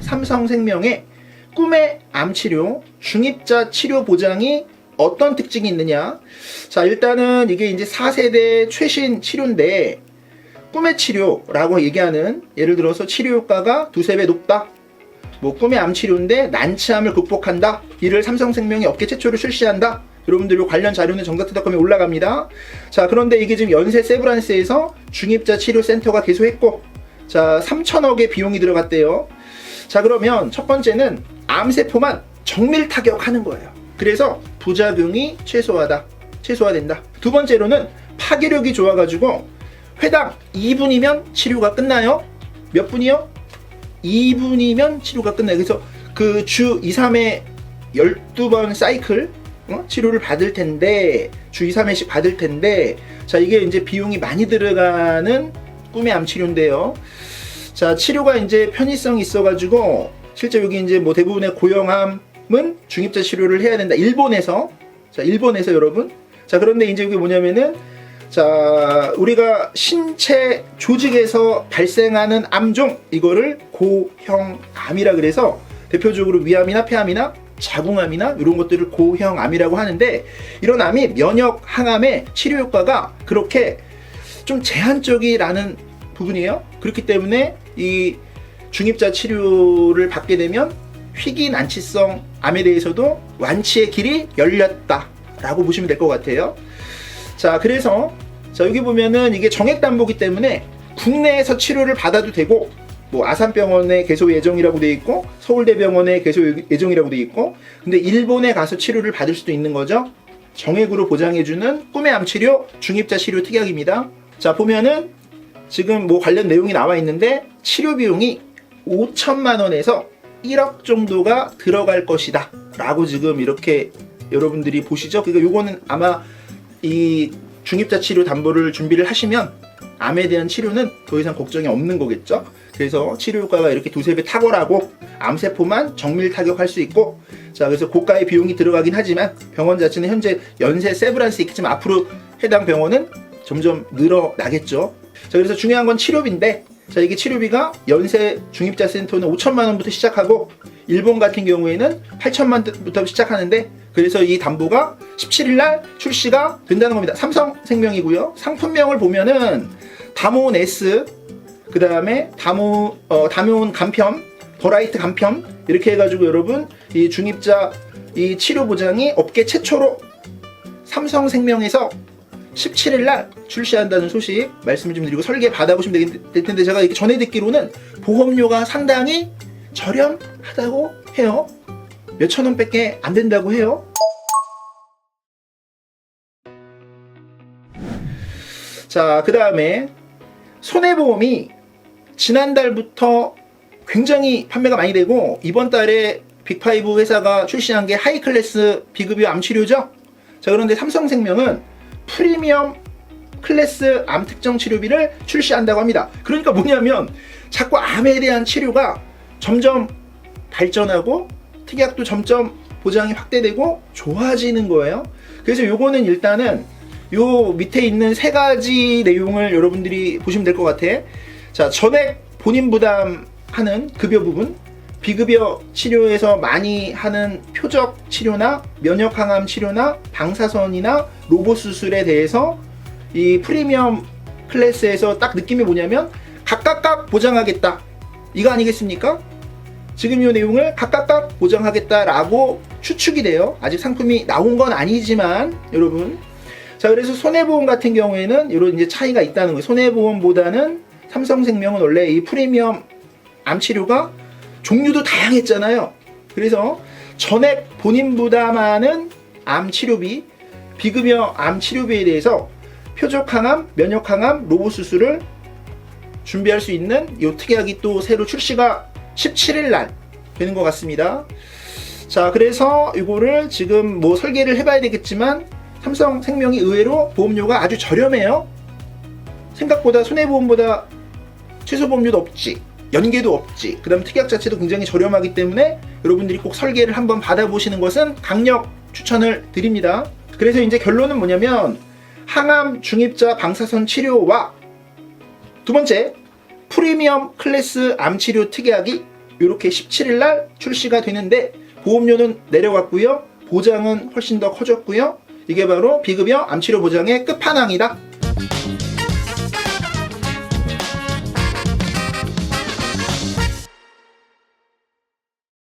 삼성생명의 꿈의 암치료 중입자 치료 보장이 어떤 특징이 있느냐. 자, 일단은 이게 이제 4세대 최신 치료인데, 꿈의 치료라고 얘기하는, 예를 들어서 치료 효과가 2~3배 높다, 뭐 꿈의 암 치료인데 난치암을 극복한다, 이를 삼성생명이 업계 최초로 출시한다. 여러분들 관련 자료는 정답투닷컴에 올라갑니다. 자, 그런데 이게 지금 연세 세브란스에서 중입자 치료 센터가 개소했고, 자, 3천억의 비용이 들어갔대요. 자, 그러면 첫 번째는 암세포만 정밀 타격하는 거예요. 그래서 부작용이 최소화된다. 두 번째로는 파괴력이 좋아가지고 회당 2분이면 치료가 끝나요. 몇 분이요? 2분이면 치료가 끝나요. 그래서 그 주 2, 3회 12번 사이클 치료를 받을 텐데, 주 2, 3회씩 받을 텐데, 자, 이게 이제 비용이 많이 들어가는 꿈의 암 치료인데요. 자, 치료가 이제 편의성이 있어가지고 실제 여기 이제 뭐 대부분의 고형암은 중입자 치료를 해야 된다. 일본에서. 자, 일본에서 여러분. 자, 그런데 이제 이게 뭐냐면은, 자, 우리가 신체 조직에서 발생하는 암종, 이거를 고형암이라 그래서 대표적으로 위암이나 폐암이나 자궁암이나 이런 것들을 고형암이라고 하는데, 이런 암이 면역 항암의 치료 효과가 그렇게 좀 제한적이라는 부분이에요. 그렇기 때문에 이 중입자 치료를 받게 되면 희귀 난치성 암에 대해서도 완치의 길이 열렸다라고 보시면 될 것 같아요. 자, 그래서 자, 여기 보면은 이게 정액담보기 때문에 국내에서 치료를 받아도 되고, 뭐 아산병원에 개소 예정이라고 돼 있고 서울대병원에 개소 예정이라고 돼 있고, 근데 일본에 가서 치료를 받을 수도 있는 거죠. 정액으로 보장해주는 꿈의 암 치료 중입자 치료 특약입니다. 자, 보면은 지금 뭐 관련 내용이 나와 있는데, 치료 비용이 5천만 원에서 1억 정도가 들어갈 것이다 라고 지금 이렇게 여러분들이 보시죠. 그러니까 요거는 아마 이 중입자 치료 담보를 준비를 하시면 암에 대한 치료는 더 이상 걱정이 없는 거겠죠. 그래서 치료 효과가 이렇게 2~3배 탁월하고 암세포만 정밀 타격할 수 있고, 자, 그래서 고가의 비용이 들어가긴 하지만 병원 자체는 현재 연세 세브란스 있겠지만 앞으로 해당 병원은 점점 늘어나겠죠. 자, 그래서 중요한 건 치료비인데, 자, 이게 치료비가 연세 중입자 센터는 5천만 원부터 시작하고 일본 같은 경우에는 8천만 원부터 시작하는데, 그래서 이 담보가 17일 날 출시가 된다는 겁니다. 삼성생명이고요. 상품명을 보면은 다모온 S, 그 다음에 다모온 간편, 더라이트 간편, 이렇게 해가지고 여러분 이 중입자 이 치료 보장이 업계 최초로 삼성생명에서 17일 날 출시한다는 소식 말씀을 좀 드리고 설계 받아보시면 될 텐데, 제가 이렇게 전해 듣기로는 보험료가 상당히 저렴하다고 해요. 몇천 원밖에 안 된다고 해요. 자, 그 다음에 손해보험이 지난달부터 굉장히 판매가 많이 되고, 이번 달에 빅5 회사가 출시한 게 하이클래스 비급여 암치료죠. 자, 그런데 삼성생명은 프리미엄 클래스 암 특정 치료비를 출시한다고 합니다. 그러니까 뭐냐면 자꾸 암에 대한 치료가 점점 발전하고 특약도 점점 보장이 확대되고 좋아지는 거예요. 그래서 요거는 일단은 요 밑에 있는 3가지 내용을 여러분들이 보시면 될 것 같아. 자, 전액 본인 부담하는 급여 부분, 비급여 치료에서 많이 하는 표적 치료나 면역 항암 치료나 방사선이나 로봇 수술에 대해서 이 프리미엄 클래스에서 딱 느낌이 뭐냐면 각각 보장하겠다, 이거 아니겠습니까? 지금 이 내용을 각각 보장하겠다라고 추측이 돼요. 아직 상품이 나온 건 아니지만 여러분. 자, 그래서 손해보험 같은 경우에는 이런 이제 차이가 있다는 거예요. 손해보험보다는 삼성생명은 원래 이 프리미엄 암치료가 종류도 다양했잖아요. 그래서 전액 본인 부담하는 암치료비, 비급여 암치료비에 대해서 표적항암, 면역항암, 로봇 수술을 준비할 수 있는 이 특약이 또 새로 출시가 17일 날 되는 것 같습니다. 자, 그래서 이거를 지금 뭐 설계를 해봐야 되겠지만 삼성생명이 의외로 보험료가 아주 저렴해요. 생각보다 손해보험보다 최소보험료도 없지, 연계도 없지, 그 다음 특약 자체도 굉장히 저렴하기 때문에 여러분들이 꼭 설계를 한번 받아보시는 것은 강력 추천을 드립니다. 그래서 이제 결론은 뭐냐면 항암 중입자 방사선 치료와 두 번째 프리미엄 클래스 암치료 특약이 이렇게 17일 날 출시가 되는데 보험료는 내려갔고요. 보장은 훨씬 더 커졌고요. 이게 바로 비급여 암치료 보장의 끝판왕이다.